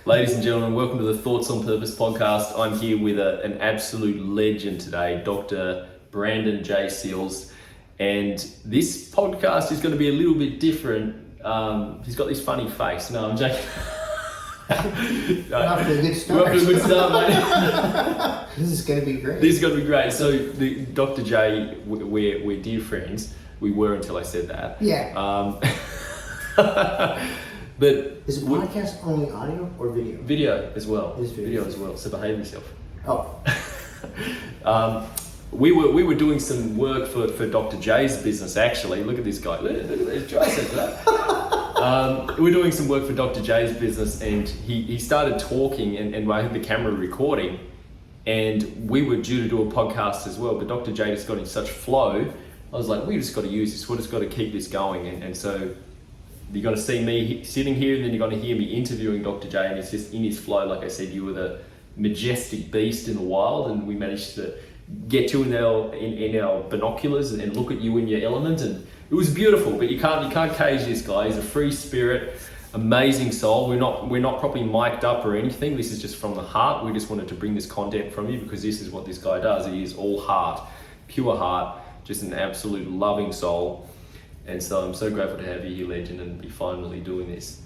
Ladies and gentlemen, welcome to the Thoughts on Purpose podcast. I'm here with an absolute legend today, Dr. Brandon J. Seals. And this podcast is going to be a little bit different. He's got this funny face. No, I'm joking. We're off to a good start. We're off to a good start, mate. This is going to be great. This is going to be great. So, Dr. J, we're dear friends. We were until I said that. Yeah. But is the podcast only audio or video? Video as well. It is video as well. So behave yourself. Oh. We were doing some work for Dr. J's business actually. Look at this guy. Look at this. Jay said that. We're doing some work for Dr. J's business, and he started talking, and I had the camera recording, and we were due to do a podcast as well. But Dr. J just got in such flow. I was like, we just got to use this. We just got to keep this going, and so. You're going to see me sitting here, and then you're going to hear me interviewing Dr. J, and it's just in his flow. Like I said, you were the majestic beast in the wild, and we managed to get you in our binoculars and look at you in your element, and it was beautiful. But you can't cage this guy. He's a free spirit, amazing soul. We're not properly mic'd up or anything. This is just from the heart. We just wanted to bring this content from you because this is what this guy does. He is all heart, pure heart, just an absolute loving soul. And so I'm so grateful to have you here, legend, and be finally doing this.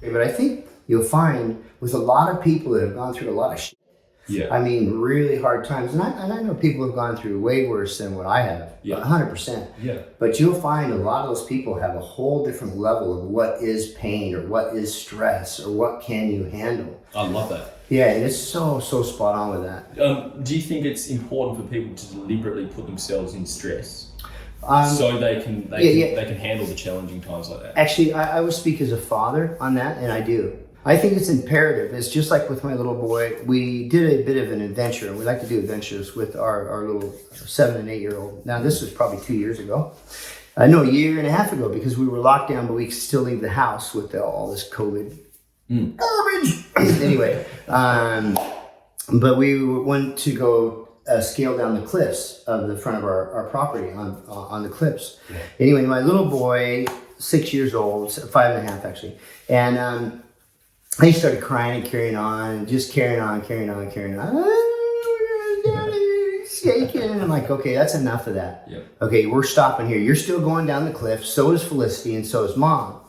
But I think you'll find with a lot of people that have gone through a lot of shit. Yeah. I mean, really hard times. And I know people have gone through way worse than what I have. Yeah. 100%. Yeah. But you'll find a lot of those people have a whole different level of what is pain or what is stress or what can you handle. I love that. Yeah, and it's so spot on with that. Do you think it's important for people to deliberately put themselves in stress? So they can handle the challenging times like that. Actually, I would speak as a father on that, and I do. I think it's imperative. It's just like with my little boy. We did a bit of an adventure, and we like to do adventures with our little 7 and 8 year old. Now, this was probably 2 years ago. No, a year and a half ago, because we were locked down, but we could still leave the house with all this COVID garbage. Anyway, but we went to go scale down the cliffs of the front of our property on the cliffs. Yeah. Anyway, my little boy, 6 years old, 5.5 actually, and he started crying and carrying on, just carrying on. Shaking, and I'm like, okay, that's enough of that. Yep. Okay, we're stopping here. You're still going down the cliff. So is Felicity, and so is Mom.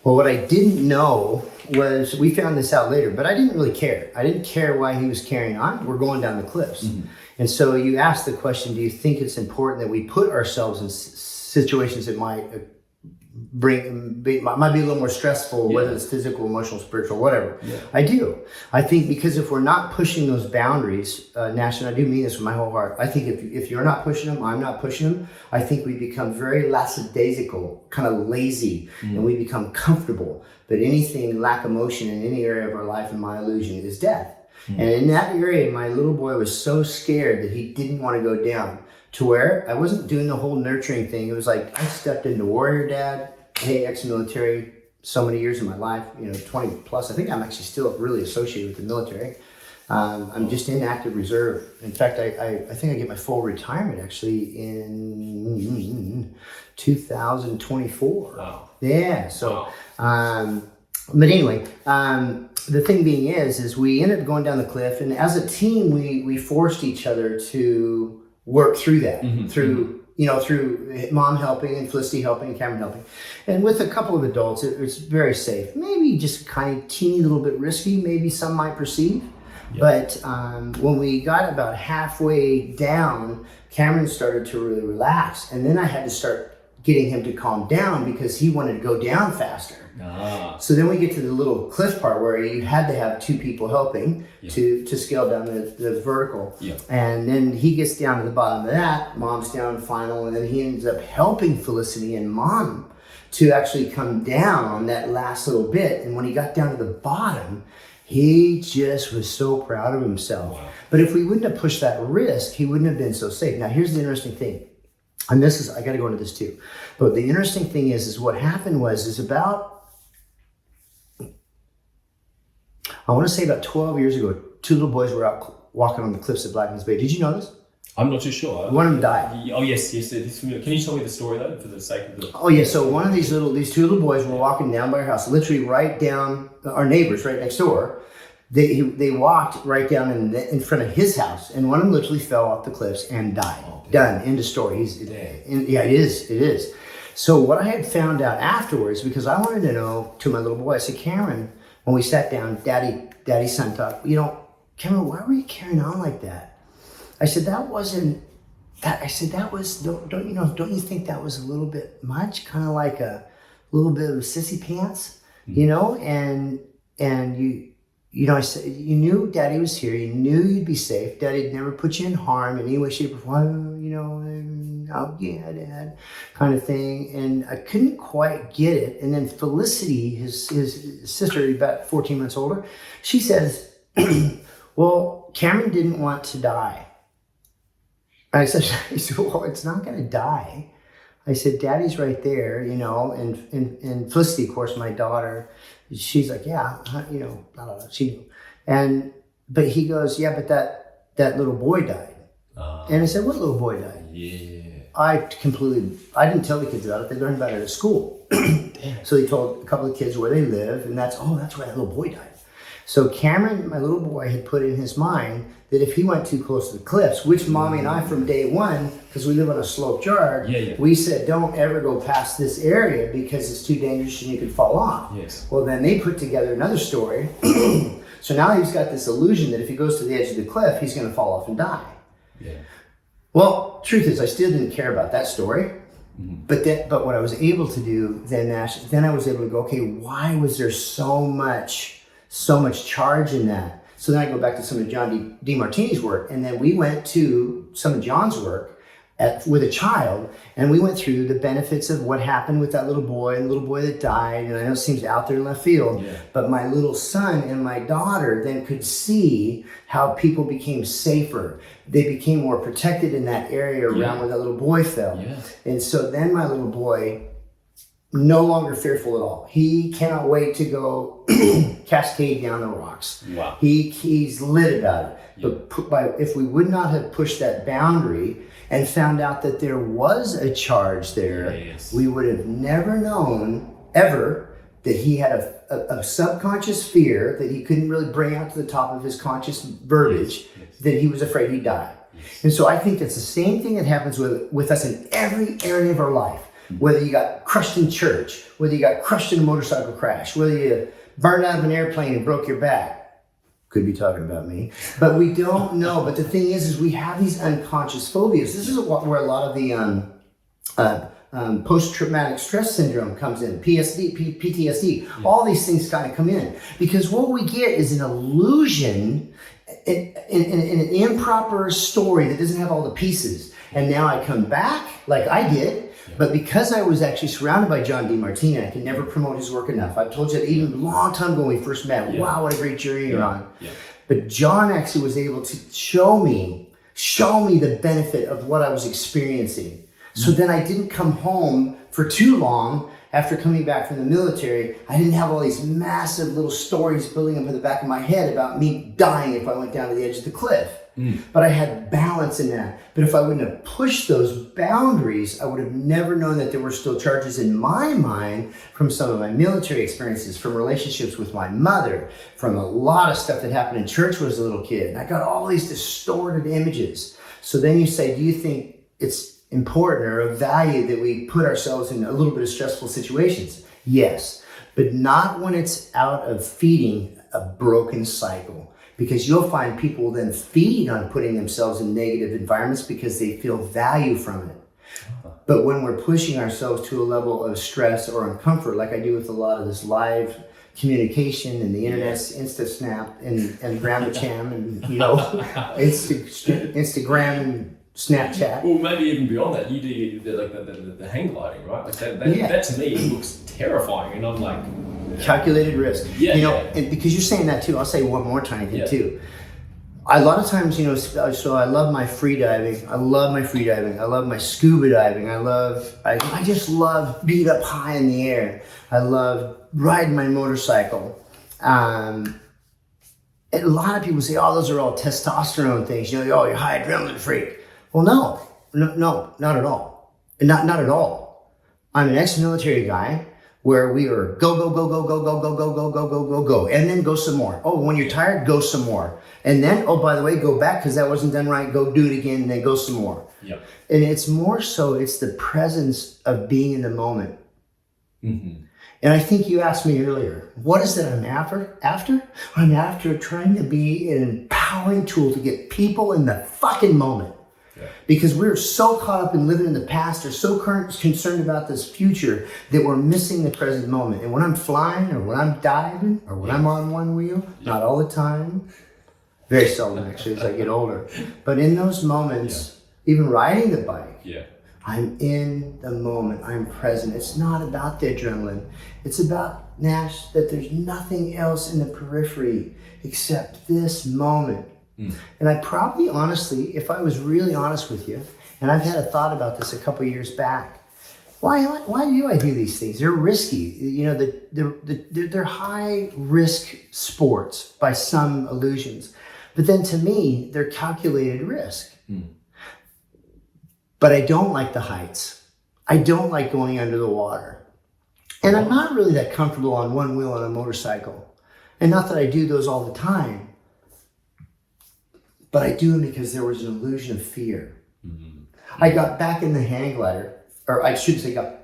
Well, what I didn't know was, we found this out later, but I didn't really care. I didn't care why he was carrying on. We're going down the cliffs. Mm-hmm. And so you ask the question, do you think it's important that we put ourselves in situations that might be a little more stressful, whether it's physical, emotional, spiritual, whatever? Yeah. I do. I think because if we're not pushing those boundaries, Nash, and I do mean this with my whole heart, I think if you're not pushing them, I'm not pushing them, I think we become very lackadaisical, kind of lazy, and we become comfortable. But anything lack emotion in any area of our life, in my illusion, is death. And in that area, my little boy was so scared that he didn't want to go down, to where I wasn't doing the whole nurturing thing. It was like I stepped into warrior dad, hey, ex-military, so many years of my life, 20 plus. I think I'm actually still really associated with the military. I'm just in active reserve. In fact, I think I get my full retirement actually in 2024. Wow. Yeah, so... Wow. But anyway, the thing being is we ended up going down the cliff, and as a team, we forced each other to work through that, through Mom helping and Felicity helping and Cameron helping. And with a couple of adults, it was very safe. Maybe just kind of teeny little bit risky, maybe some might perceive. Yep. But when we got about halfway down, Cameron started to really relax. And then I had to start getting him to calm down because he wanted to go down faster. So then we get to the little cliff part where you had to have 2 people helping to scale down the vertical. And then he gets down to the bottom of that, Mom's down final, and then he ends up helping Felicity and Mom to actually come down on that last little bit. And when he got down to the bottom, he just was so proud of himself. Wow. But if we wouldn't have pushed that risk, he wouldn't have been so safe. Now, here's the interesting thing. And this is, I got to go into this too. But the interesting thing is what happened is about, I want to say about 12 years ago, 2 little boys were out walking on the cliffs at Blackman's Bay. Did you know this? I'm not too sure. One of them died. Oh yes, it is familiar. Can you tell me the story though, for the sake of the? Oh yeah, so one of these two little boys were walking down by our house, literally right down, our neighbors right next door. They walked right down in front of his house, and one of them literally fell off the cliffs and died. Done. End of story. Yeah, it is. So what I had found out afterwards, because I wanted to know to my little boy, I said, Cameron, when we sat down, Daddy son talk, Cameron, why were you carrying on like that? I said, that was, don't you think that was a little bit much? Kind of like a little bit of sissy pants, and I said, you knew Daddy was here, you knew you'd be safe, Daddy'd never put you in harm in any way, shape, or form, oh yeah, Dad, kind of thing. And I couldn't quite get it. And then Felicity, his sister, about 14 months older, she says, well, Cameron didn't want to die. I said, well, it's not going to die. I said, Daddy's right there, and Felicity, of course, my daughter, she's like, yeah, blah, blah, blah, she knew. But he goes, yeah, but that little boy died. And I said, what little boy died? Yeah. I didn't tell the kids about it. They learned about it at school. So they told a couple of kids where they live, and that's where that little boy died. So Cameron, my little boy, had put in his mind that if he went too close to the cliffs, which Mommy and I from day one, because we live on a sloped yard, we said, don't ever go past this area because it's too dangerous and you could fall off. Yes. Well, then they put together another story. So now he's got this illusion that if he goes to the edge of the cliff, he's going to fall off and die. Yeah. Well, truth is, I still didn't care about that story. Mm-hmm. But what I was able to do then I was able to go, okay, why was there so much charge in that? So then I go back to some of John DeMartini's work, and then we went to some of John's work with a child, and we went through the benefits of what happened with that little boy and the little boy that died. And I know it seems out there in left field, but my little son and my daughter then could see how people became safer. They became more protected in that area around where that little boy fell. Yeah. And so then my little boy, no longer fearful at all. He cannot wait to go cascade down the rocks. Wow. He's lit about it. Yeah. But if we would not have pushed that boundary and found out that there was a charge there, we would have never known ever that he had a subconscious fear that he couldn't really bring out to the top of his conscious verbiage, that he was afraid he'd die. And so I think that's the same thing that happens with us in every area of our life. Whether you got crushed in church, whether you got crushed in a motorcycle crash, whether you burned out of an airplane and broke your back. Could be talking about me, but we don't know. But the thing is we have these unconscious phobias. This is where a lot of the post-traumatic stress syndrome comes in, PTSD. All these things kind of come in because what we get is an illusion, in an improper story that doesn't have all the pieces. And now I come back like I did. But because I was actually surrounded by John DeMartini, I can never promote his work enough. I've told you that even a long time ago when we first met. Wow, what a great journey you're on. Yeah. But John actually was able to show me the benefit of what I was experiencing. So then I didn't come home for too long after coming back from the military. I didn't have all these massive little stories building up in the back of my head about me dying if I went down to the edge of the cliff. But I had balance in that. But if I wouldn't have pushed those boundaries, I would have never known that there were still charges in my mind from some of my military experiences, from relationships with my mother, from a lot of stuff that happened in church when I was a little kid. And I got all these distorted images. So then you say, do you think it's important or of value that we put ourselves in a little bit of stressful situations? Yes, but not when it's out of feeding a broken cycle. Because you'll find people then feed on putting themselves in negative environments because they feel value from it. But when we're pushing ourselves to a level of stress or uncomfort, like I do with a lot of this live communication and the internet's InstaSnap and GrammaCham and Instagram and Snapchat. Well, maybe even beyond that, you do the hang gliding, right? Like that to me looks terrifying, and I'm like. Calculated risk. And because you're saying that too, I'll say one more tiny thing too. A lot of times, so I love my free diving. I love my scuba diving. I just love being up high in the air. I love riding my motorcycle. A lot of people say, oh, those are all testosterone things. You're high adrenaline freak. Well, no, not at all. Not at all. I'm an ex-military guy where we were go, go, go, go, go, go, go, go, go, go, go, go, go, and then go some more. Oh, when you're tired, go some more. And then, oh, by the way, go back because that wasn't done right. Go do it again, and then go some more. Yep. And it's more so, it's the presence of being in the moment. Mm-hmm. And I think you asked me earlier, what is it I'm after? I'm after trying to be an empowering tool to get people in the fucking moment. Yeah. Because we're so caught up in living in the past or so concerned about this future that we're missing the present moment. And when I'm flying or when I'm diving or when I'm on one wheel, not all the time, very seldom actually as I get older, but in those moments, even riding the bike, I'm in the moment. I'm present. It's not about the adrenaline. It's about, Nash, that there's nothing else in the periphery except this moment. And I probably, honestly, if I was really honest with you, and I've had a thought about this a couple of years back, why do I do these things? They're risky. You know, they're high risk sports by some illusions. But then to me, they're calculated risk. But I don't like the heights. I don't like going under the water. And I'm not really that comfortable on one wheel on a motorcycle. And not that I do those all the time. But I do them because there was an illusion of fear. I got back in the hang glider, or I should say got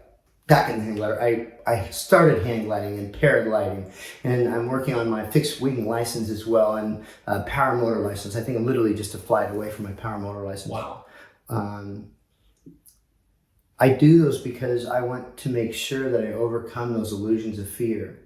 back in the hang glider. I started hang gliding and paragliding, and I'm working on my fixed wing license as well, and power motor license. I think I'm literally just a flight away from my power motor license. Wow. I do those because I want to make sure that I overcome those illusions of fear.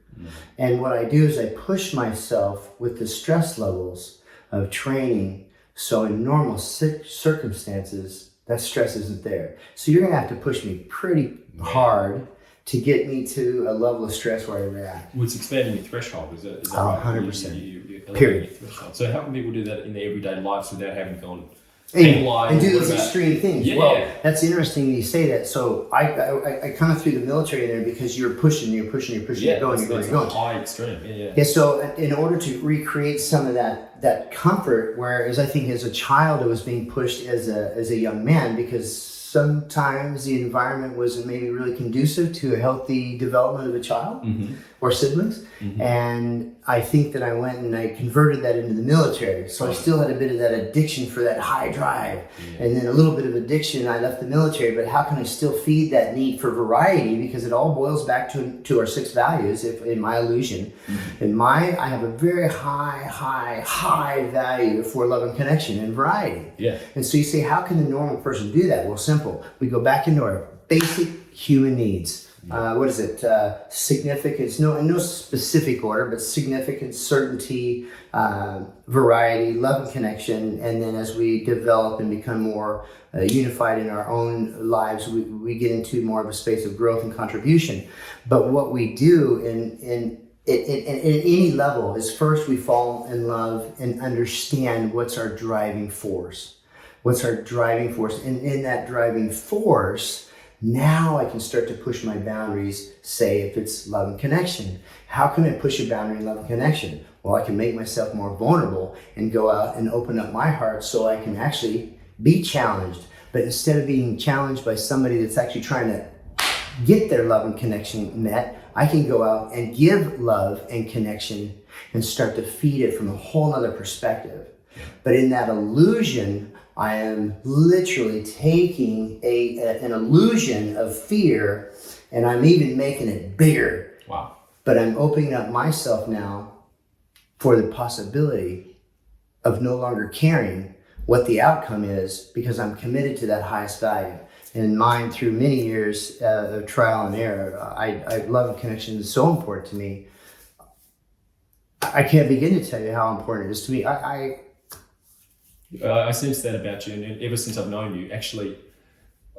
And what I do is I push myself with the stress levels of training. So in normal circumstances, that stress isn't there. So you're going to have to push me pretty hard to get me to a level of stress where I react. Well, it's expanding your threshold, is that right? 100%. Period. So how can people do that in their everyday lives without having gone and do those extreme things? Yeah. Well, that's interesting you say that. So I kind of threw the military in there because you're pushing, you're going. High extreme. Yeah. So in order to recreate some of that comfort, whereas I think as a child it was being pushed as a young man, because sometimes the environment wasn't maybe really conducive to a healthy development of a child or siblings. And I think that I went and I converted that into the military. So I still had a bit of that addiction for that high drive and then a little bit of addiction. I left the military, but how can I still feed that need for variety? Because it all boils back to our 6 values, if in my illusion. I have a very high value for love and connection and variety. Yeah. And so you say, how can the normal person do that? Well, simple. We go back into our basic human needs. What is it? Significance, in no specific order, but significance, certainty, variety, love and connection. And then as we develop and become more unified in our own lives, we get into more of a space of growth and contribution. But what we do in any level is first we fall in love and understand what's our driving force. What's our driving force? And in that driving force, now I can start to push my boundaries, say if it's love and connection. How can I push a boundary in love and connection? Well, I can make myself more vulnerable and go out and open up my heart so I can actually be challenged. But instead of being challenged by somebody that's actually trying to get their love and connection met, I can go out and give love and connection and start to feed it from a whole other perspective. But in that illusion, I am literally taking an illusion of fear and I'm even making it bigger. Wow. But I'm opening up myself now for the possibility of no longer caring what the outcome is because I'm committed to that highest value. And mine, through many years of trial and error, I love and connection is so important to me. I can't begin to tell you how important it is to me. I sense that about you, and ever since I've known you, actually,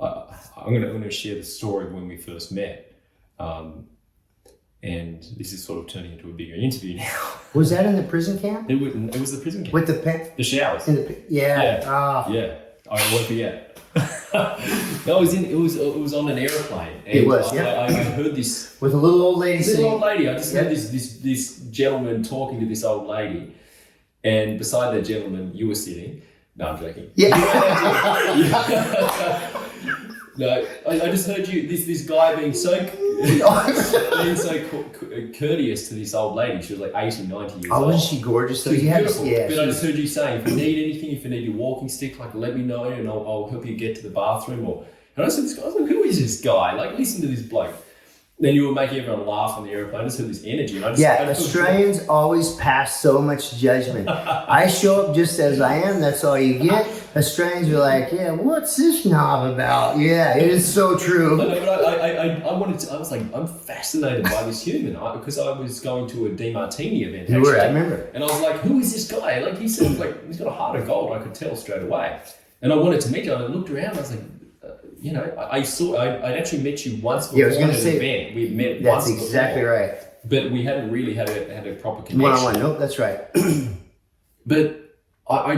I'm going to share the story of when we first met, and this is sort of turning into a bigger interview now. Was that in the prison camp? It was the prison camp with the showers. Yeah. I won't forget. No, it was on an aeroplane. And it was. I heard this with a little old lady. I just heard this gentleman talking to this old lady. And beside that gentleman, you were sitting, No, I'm joking. Yeah. No, I just heard you. This guy being so courteous to this old lady. She was like 80, 90 years old. Oh, wasn't she gorgeous? So She was beautiful. yeah, but I just heard you saying, if you need anything, if you need your walking stick, like let me know and I'll help you get to the bathroom. And I said, this guy, I was like, who is this guy? Like, listen to this bloke. Then you were making everyone laugh on the airplane. I just heard this energy. And Australians always pass so much judgment. I show up just as I am. That's all you get. Australians are like, yeah, what's this knob about? Yeah, it is so true. I was like, I'm fascinated by this human because I was going to a DiMartini event. You were, I remember. And I was like, who is this guy? Like, he said, like, he's got a heart of gold. I could tell straight away. And I wanted to meet you. And I looked around. And I was like, you know, I'd actually met you once before at an event. We'd met once before. That's exactly right. But we hadn't really had a proper connection. One-on-one, nope, that's right. But I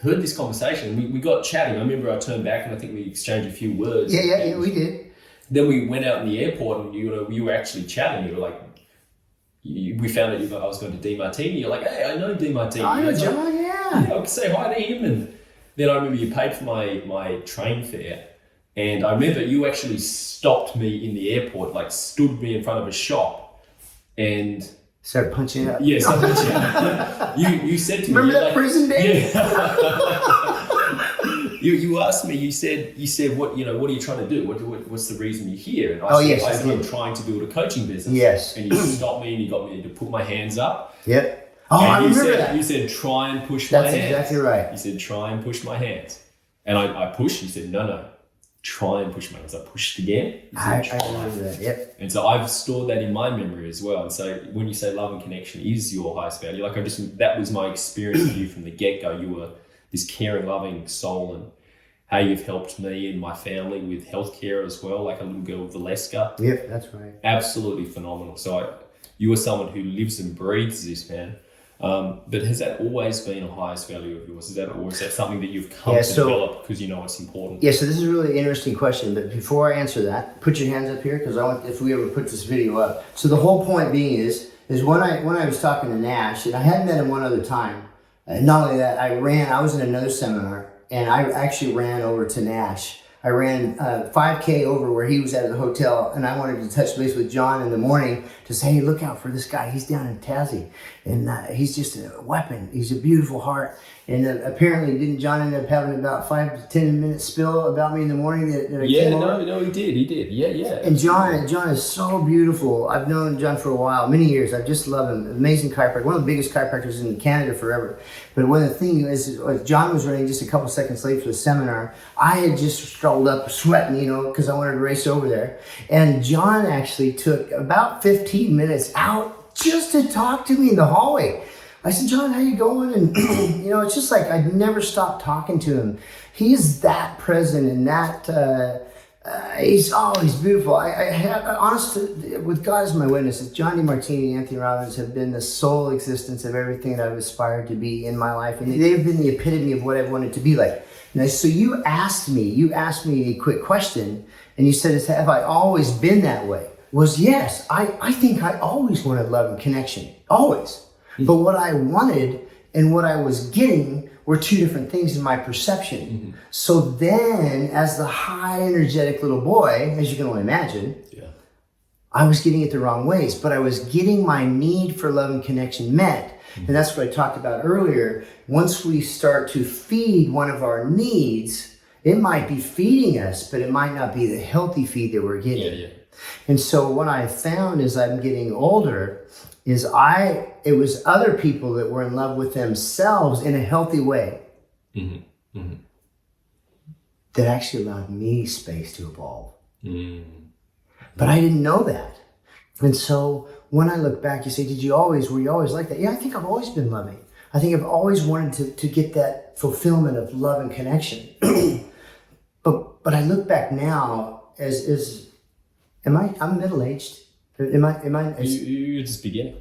heard this conversation. We got chatting. I remember I turned back and I think we exchanged a few words. Yeah, we did. Then we went out in the airport and you were actually chatting. You were like, we found out I was going to DiMartini. You're like, hey, I know DiMartini. I know John, yeah. I could say hi to him. And then I remember you paid for my train fare. And I remember you actually stopped me in the airport, like stood me in front of a shop and started punching out. Yeah, started punching out. You said to me, remember that prison day? Yeah. you asked me, you said what are you trying to do? What's the reason you're here? And I said I'm trying to build a coaching business. Yes. And you stopped me and you got me to put my hands up. Yep. Oh, and I remember that. You said, try and push my hands. That's exactly right. You said, try and push my hands. And I pushed. You said, no, try and push my hands. I pushed again. I remember that, yep. And so I've stored that in my memory as well. And so when you say love and connection is your highest value, like that was my experience with you from the get-go. You were this caring, loving soul, and how you've helped me and my family with healthcare as well, like a little girl, Valeska. Yep, that's right. Absolutely phenomenal. So you are someone who lives and breathes this, man. But has that always been a highest value of yours? Is that something that you've come to develop because you know it's important? Yeah, so this is a really interesting question. But before I answer that, put your hands up here because I want if we ever put this video up. So the whole point being is when I was talking to Nash, and I had met him one other time. Not only that, I was in another seminar and I actually ran over to Nash. I ran 5K over where he was at the hotel, and I wanted to touch base with John in the morning to say, hey, look out for this guy. He's down in Tassie, and he's just a weapon. He's a beautiful heart. And apparently, didn't John end up having about 5 to 10 minute spill about me in the morning that I came over? No, he did. Yeah. And John is so beautiful. I've known John for a while, many years. I just love him. Amazing chiropractor, one of the biggest chiropractors in Canada forever. But one of the things is, John was running just a couple seconds late for the seminar. I had just strolled up sweating, because I wanted to race over there. And John actually took about 15 minutes out just to talk to me in the hallway. I said, John, how you going? And, it's just like I'd never stopped talking to him. He's that present and that, he's beautiful. Honestly, with God as my witness, John DiMartini and Anthony Robbins have been the sole existence of everything that I've aspired to be in my life. And they've been the epitome of what I've wanted to be like. Now, so you asked me a quick question, and you said, have I always been that way? Was yes, I think I always wanted love and connection, always. But what I wanted and what I was getting were two different things in my perception. Mm-hmm. So then, as the high energetic little boy, as you can only imagine, I was getting it the wrong ways, but I was getting my need for love and connection met. Mm-hmm. And that's what I talked about earlier. Once we start to feed one of our needs, it might be feeding us, but it might not be the healthy feed that we're getting. Yeah. And so what I found as I'm getting older is it was other people that were in love with themselves in a healthy way that actually allowed me space to evolve. But I didn't know that. And so when I look back, you say, were you always like that? Yeah, I think I've always been loving. I think I've always wanted to get that fulfillment of love and connection. But I look back now I'm middle-aged. You're just beginning.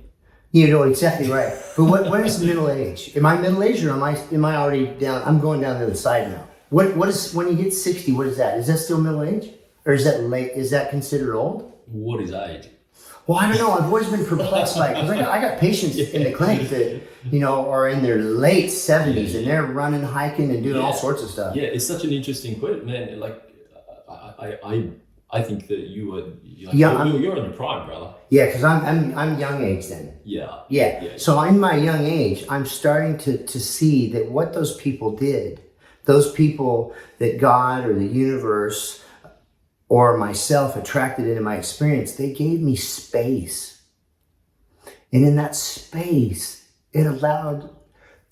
Exactly right. But what is middle age? Am I middle aged or am I already down? I'm going down the other side now. What is when you get 60? What is that? Is that still middle age, or is that late? Is that considered old? What is age? Well, I don't know. I've always been perplexed by it because I got patients in the clinic that, you know, are in their late 70s and they're running, hiking, and doing all sorts of stuff. Yeah, it's such an interesting question, man. Like, I think that you're in your prime, brother. Yeah, because I'm young age then. Yeah. So in my young age, I'm starting to see that what those people did, those people that God or the universe or myself attracted into my experience, they gave me space. And in that space, it allowed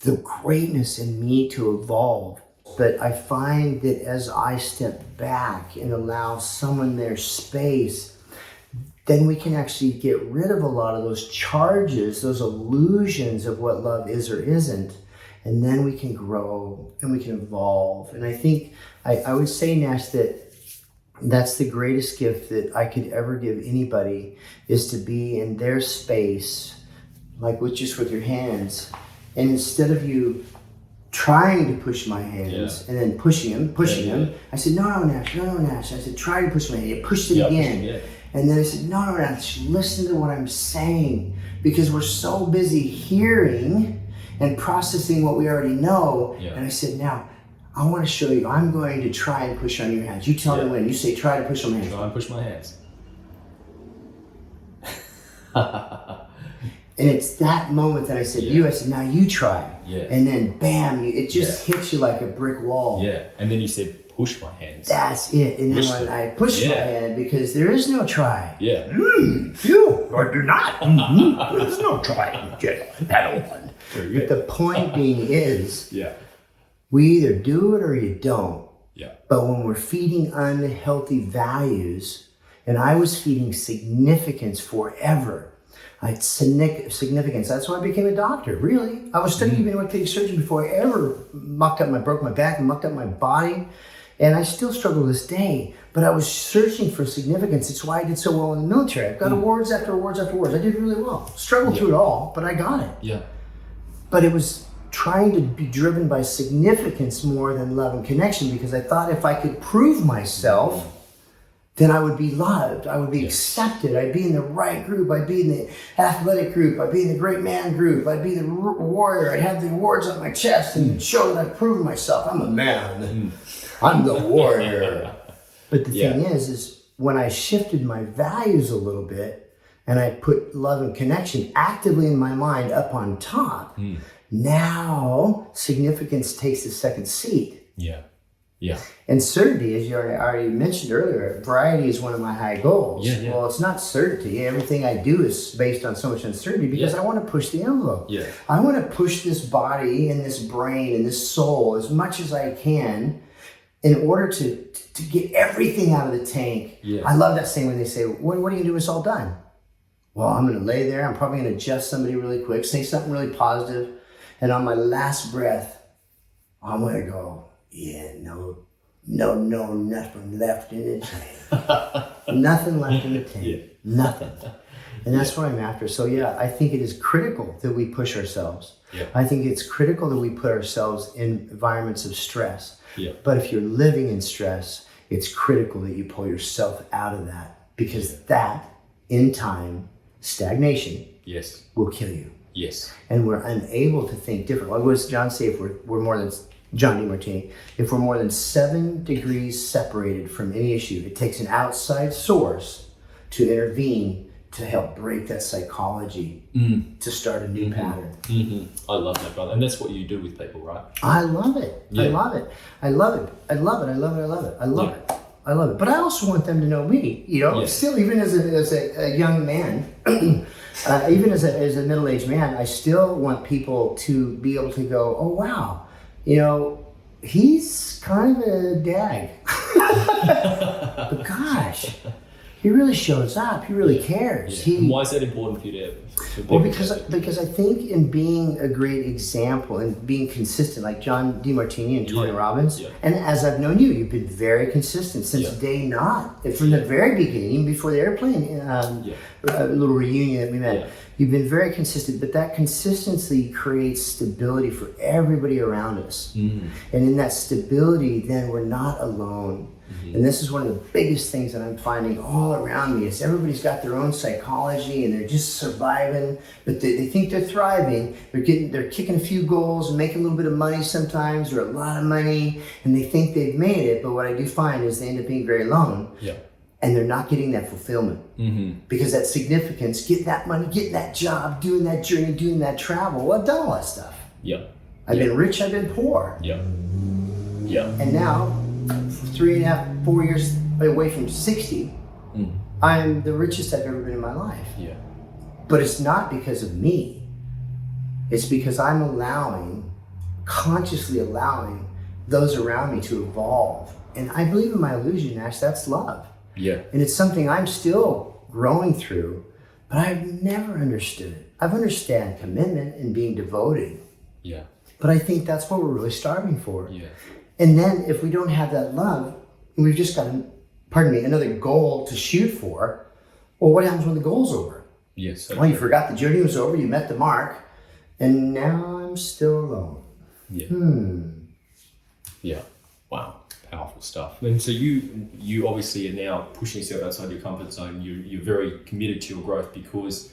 the greatness in me to evolve. But I find that as I step back and allow someone their space, then we can actually get rid of a lot of those charges, those illusions of what love is or isn't. And then we can grow and we can evolve. And I think I would say, Nash, that that's the greatest gift that I could ever give anybody, is to be in their space, like with your hands. And instead of you trying to push my hands and then pushing them, I said, no, Nash. I said, try to push my hand. It pushed it again. And then I said, no, Nash, listen to what I'm saying. Because we're so busy hearing and processing what we already know. And I said, now, I want to show you. I'm going to try and push on your hands. You tell me when. You say, try to push on my hands. Try and push my hands. And it's that moment that I said, I said, now you try. And then, bam, it just hits you like a brick wall. And then you said, push my hands. That's it. And then when I push my hand, because there is no try. You or do not. There's no try. That one. But the point being is, we either do it or you don't. But when we're feeding unhealthy values, and I was feeding significance forever. Significance. That's why I became a doctor, really. I was studying to be an orthopedic surgeon before I ever broke my back and mucked up my body. And I still struggle to this day. But I was searching for significance. It's why I did so well in the military. I've got awards after awards after awards. I did really well. Struggled through it all, but I got it. But it was trying to be driven by significance more than love and connection, because I thought if I could prove myself, then I would be loved, I would be accepted, I'd be in the right group, I'd be in the athletic group, I'd be in the great man group, I'd be the warrior, I'd have the awards on my chest and show that I've proven myself. I'm a man, I'm the warrior. But the thing is when I shifted my values a little bit and I put love and connection actively in my mind up on top, now significance takes a second seat. And certainty, as you already mentioned earlier, variety is one of my high goals. Well, it's not certainty. Everything I do is based on so much uncertainty because I want to push the envelope. I want to push this body and this brain and this soul as much as I can in order to get everything out of the tank. I love that saying when they say, what are you going to do when it's all done? Well, I'm going to lay there. I'm probably going to adjust somebody really quick, say something really positive, and on my last breath, I'm going to go, nothing left in the tank. Nothing left in the tank. Nothing. And that's what I'm after. So I think it is critical that we push ourselves. I think it's critical that we put ourselves in environments of stress. But if you're living in stress, it's critical that you pull yourself out of that, because that, in time, stagnation will kill you. And we're unable to think different. What does John say? If we're more than John Demartini, if we're more than 7 degrees separated from any issue, it takes an outside source to intervene to help break that psychology, to start a new pattern. I love that, brother. And that's what you do with people, right? I love it. I love it. I love it. I love it. I love it. I love it. I love it. I love it. But I also want them to know me, still, even as a young man, even as a middle-aged man, I still want people to be able to go, oh, wow, he's kind of a dag. But gosh, he really shows up. He really cares. And why is that important for you to Well, because I think in being a great example and being consistent, like John Demartini and Tony Robbins, and as I've known you, you've been very consistent since day not. From the very beginning, even before the airplane, a little reunion that we met. You've been very consistent, but that consistency creates stability for everybody around us. And in that stability, then we're not alone. And this is one of the biggest things that I'm finding all around me is everybody's got their own psychology and they're just surviving, but they think they're thriving. They're kicking a few goals and making a little bit of money sometimes, or a lot of money, and they think they've made it. But what I do find is they end up being very alone. Yeah. And they're not getting that fulfillment because that significance, getting that money, getting that job, doing that journey, doing that travel. Well, I've done all that stuff. Yeah. I've been rich, I've been poor. Yeah. Yeah. And now, 3.5, 4 years away from 60, I'm the richest I've ever been in my life. Yeah. But it's not because of me. It's because I'm consciously allowing those around me to evolve. And I believe in my illusion, Ash, that's love. Yeah. And it's something I'm still growing through, but I've never understood it. I've understand commitment and being devoted, Yeah. but I think that's what we're really starving for. Yeah. And then if we don't have that love, we've just got, another goal to shoot for. Well, what happens when the goal's over? Yes. Well, you forgot the journey was over, you met the mark, and now I'm still alone. Yeah. Yeah. Wow. Powerful stuff. And so you obviously are now pushing yourself outside your comfort zone. You're very committed to your growth because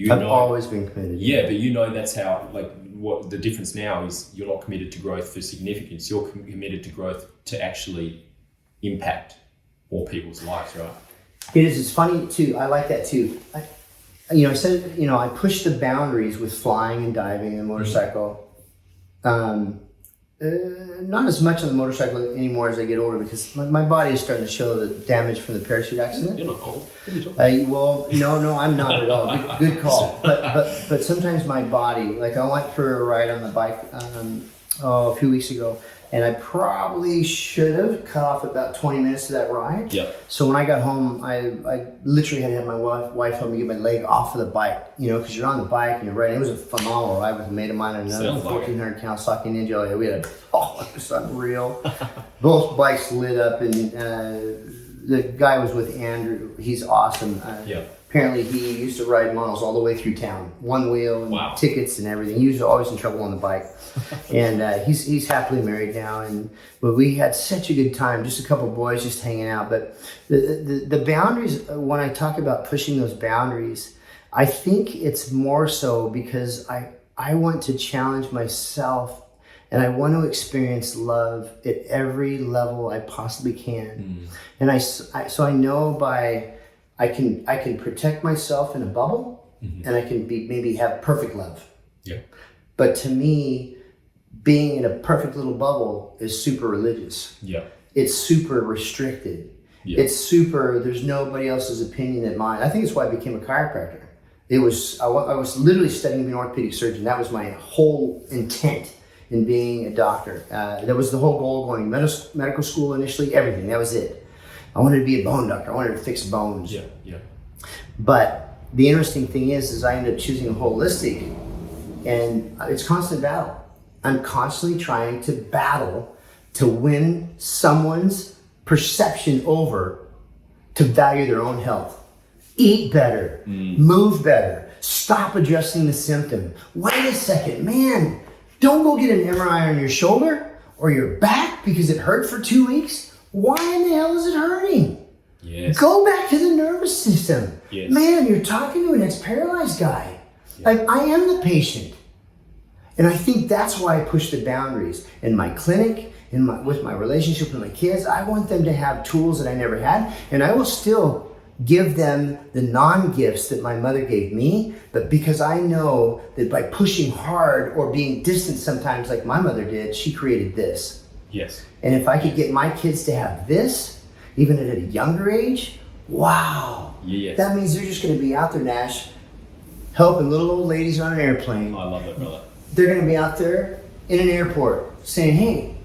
I've always been committed. Yeah, but you know that's how, like, what the difference now is you're not committed to growth for significance. You're committed to growth to actually impact more people's lives, right? It is. It's funny too. I like that too. I said, I push the boundaries with flying and diving and motorcycle. Not as much on the motorcycle anymore as I get older because my body is starting to show the damage from the parachute accident. You're not old. What are you talking Well, no, I'm not at all. Good call. But sometimes my body, like I went for a ride on the bike a few weeks ago, and I probably should have cut off about 20 minutes of that ride. Yeah. So when I got home, I literally had to have my wife help me get my leg off of the bike, because you're on the bike and you're riding. It was a phenomenal ride with a mate of mine and another 1,400 Kawasaki Ninja. We had it was unreal. Both bikes lit up, and the guy was with Andrew. He's awesome. Apparently he used to ride monos all the way through town, one wheel and tickets and everything. He was always in trouble on the bike. And he's happily married now. But we had such a good time, just a couple of boys just hanging out. But the boundaries, when I talk about pushing those boundaries, I think it's more so because I want to challenge myself and I want to experience love at every level I possibly can. And so I know I can protect myself in a bubble, and I can maybe have perfect love. Yeah. But to me, being in a perfect little bubble is super religious. Yeah. It's super restricted. Yeah. It's super, there's nobody else's opinion than mine. I think it's why I became a chiropractor. I was literally studying to be an orthopedic surgeon. That was my whole intent in being a doctor. That was the whole goal, going medical school initially, everything. That was it. I wanted to be a bone doctor. I wanted to fix bones. Yeah, yeah. But the interesting thing is I ended up choosing a holistic, and it's constant battle. I'm constantly trying to battle to win someone's perception over to value their own health. Eat better, move better, stop addressing the symptom. Wait a second, man, don't go get an MRI on your shoulder or your back because it hurt for 2 weeks. Why in the hell is it hurting? Yes. Go back to the nervous system. Yes. Man, you're talking to an ex-paralyzed guy. Like, I am the patient. And I think that's why I push the boundaries. In my clinic, with my relationship with my kids, I want them to have tools that I never had. And I will still give them the non-gifts that my mother gave me. But because I know that by pushing hard or being distant sometimes like my mother did, she created this. Yes. And if I could get my kids to have this, even at a younger age, wow. Yes. That means they're just going to be out there, Nash, helping little old ladies on an airplane. I love that, brother. They're going to be out there in an airport saying, hey,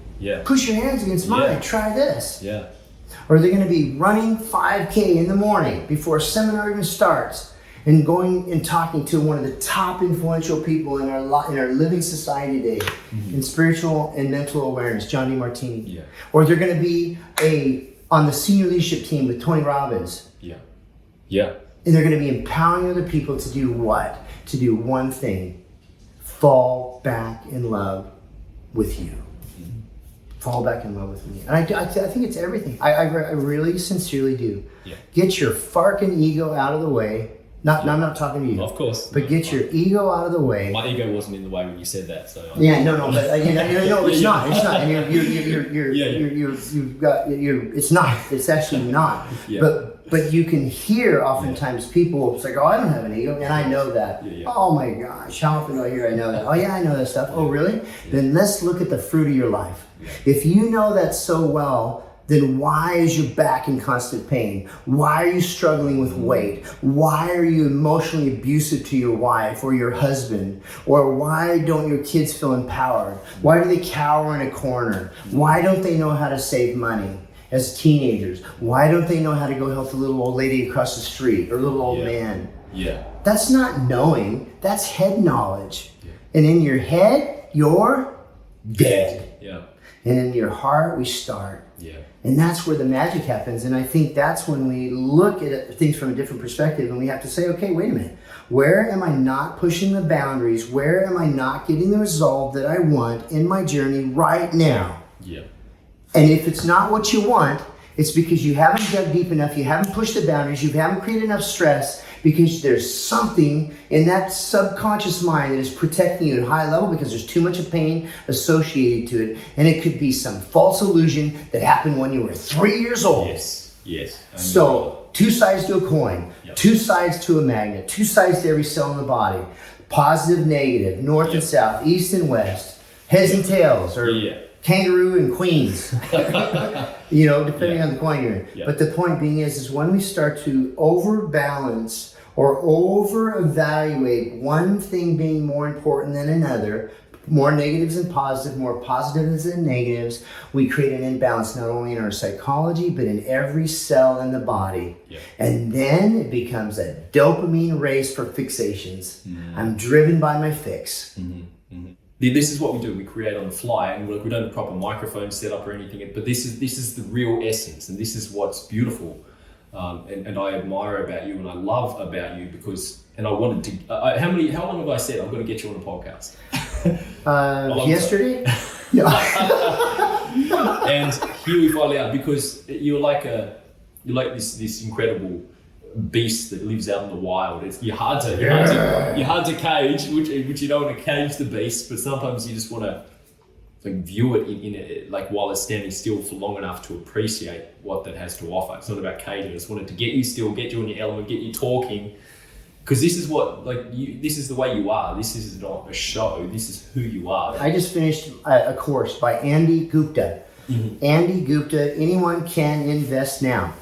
push your hands against mine, try this. Yeah. Or they're going to be running 5K in the morning before a seminar even starts and going and talking to one of the top influential people in our living society today in spiritual and mental awareness, John Demartini. Yeah. Or they're going to be on the senior leadership team with Tony Robbins. Yeah. Yeah. And they're going to be empowering other people to do what? to do one thing: fall back in love with you. Fall back in love with me. And I think it's everything. I really sincerely do. Yeah. Get your farking ego out of the way. I'm not talking to you. Of course. But get your ego out of the way. My ego wasn't in the way when you said that, so. Yeah, no, but no, it's not. It's not. And it's not. It's actually not. Yeah. But you can hear oftentimes people, it's like, oh, I don't have an ego, and I know that. Yeah. Oh my gosh, how often do I hear I know that? Oh yeah, I know that stuff. Oh really? Then let's look at the fruit of your life. If you know that so well, then why is your back in constant pain? Why are you struggling with weight? Why are you emotionally abusive to your wife or your husband? Or why don't your kids feel empowered? Why do they cower in a corner? Why don't they know how to save money as teenagers? Why don't they know how to go help the little old lady across the street or little old man? Yeah. That's not knowing, that's head knowledge. And in your head, you're dead. Yeah. And in your heart, we start. Yeah. And that's where the magic happens. And I think that's when we look at things from a different perspective and we have to say, okay, wait a minute. Where am I not pushing the boundaries? Where am I not getting the result that I want in my journey right now? Yeah. And if it's not what you want, it's because you haven't dug deep enough, you haven't pushed the boundaries, you haven't created enough stress, because there's something in that subconscious mind that is protecting you at a high level because there's too much of pain associated to it. And it could be some false illusion that happened when you were 3 years old. Yes. So, two sides to a coin, two sides to a magnet, two sides to every cell in the body. Positive, negative, north and south, east and west, heads and tails, or kangaroo and queens, depending on the coin you're in. But the point being is when we start to overbalance or over-evaluate one thing being more important than another, more negatives than positive, more positives than negatives, we create an imbalance not only in our psychology, but in every cell in the body. And then it becomes a dopamine race for fixations. I'm driven by my fix. This is what we do. We create on the fly, and we don't have a proper microphone set up or anything. But this is the real essence, and this is what's beautiful, and I admire about you, and I love about you because. And I wanted to. How long have I said I'm going to get you on a podcast? Yesterday. No. And here we finally are because you're like this incredible beast that lives out in the wild. You're hard to cage, which you don't want to cage the beast, but sometimes you just want to view it in like while it's standing still for long enough to appreciate what that has to offer. It's not about caging. I just wanted to get you still, get you in your element, get you talking, because this is what this is the way you are. This is not a show. This is who you are. I just finished a course by Andy Gupta. Andy Gupta. Anyone can invest now.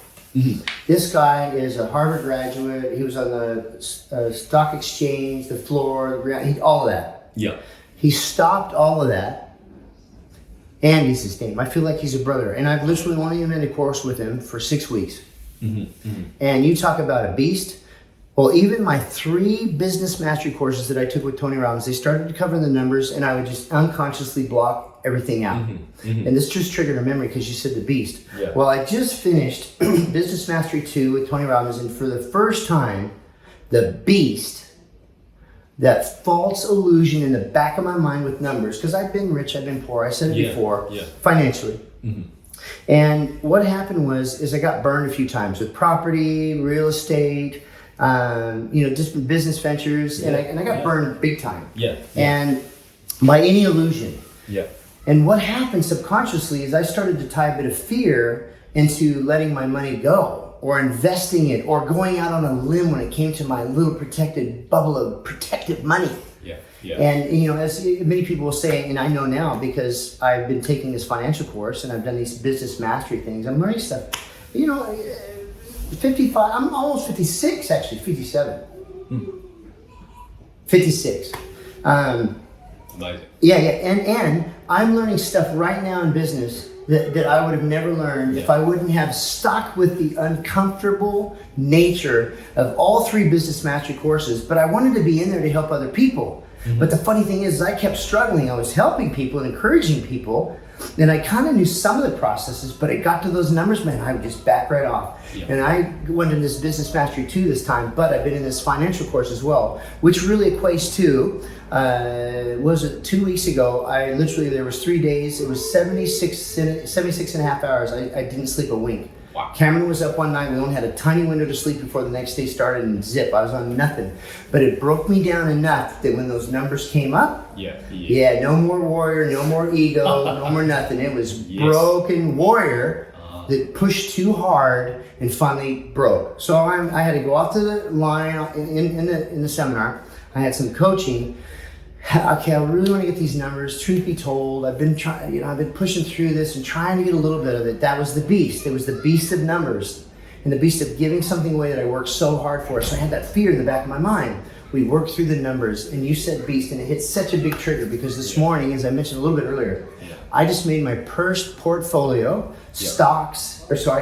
This guy is a Harvard graduate. He was on the stock exchange, the floor, all of that. He stopped all of that. Andy's his name. I feel like he's a brother. And I've literally only been in a course with him for 6 weeks. And you talk about a beast. Well, even my 3 business mastery courses that I took with Tony Robbins, they started to cover the numbers and I would just unconsciously block everything out. And this just triggered a memory because you said the beast. Well, I just finished Business Mastery 2 with Tony Robbins, and for the first time, the beast, that false illusion in the back of my mind with numbers, because I've been rich, I've been poor, I said it before, financially. And what happened was I got burned a few times with property, real estate, different business ventures, and I got burned big time. And by any illusion. And what happened subconsciously is I started to tie a bit of fear into letting my money go, or investing it, or going out on a limb when it came to my little protected bubble of protected money. And as many people will say, and I know now because I've been taking this financial course and I've done these business mastery things, I'm learning stuff. 55, I'm almost 56 actually, 57. 56. Amazing. And I'm learning stuff right now in business that I would have never learned if I wouldn't have stuck with the uncomfortable nature of all 3 business mastery courses. But I wanted to be in there to help other people. But the funny thing is I kept struggling. I was helping people and encouraging people, And I kind of knew some of the processes, but it got to those numbers, man, I would just back right off. Yeah. And I went into this Business Mastery 2 this time, but I've been in this financial course as well, which really equates to, was it 2 weeks ago, there was 3 days, it was 76 and a half hours. I didn't sleep a wink. Wow. Cameron was up one night. We only had a tiny window to sleep before the next day started, and zip, I was on nothing. But it broke me down enough that when those numbers came up, yeah, no more warrior, no more ego, no more nothing. It was broken warrior that pushed too hard and finally broke. So I had to go off to the line in the seminar. I had some coaching. Okay, I really want to get these numbers. Truth be told, I've been trying, I've been pushing through this and trying to get a little bit of it. That was the beast. It was the beast of numbers and the beast of giving something away that I worked so hard for. So I had that fear in the back of my mind. We worked through the numbers, and you said beast, and it hit such a big trigger because this morning, as I mentioned a little bit earlier, I just made my first portfolio,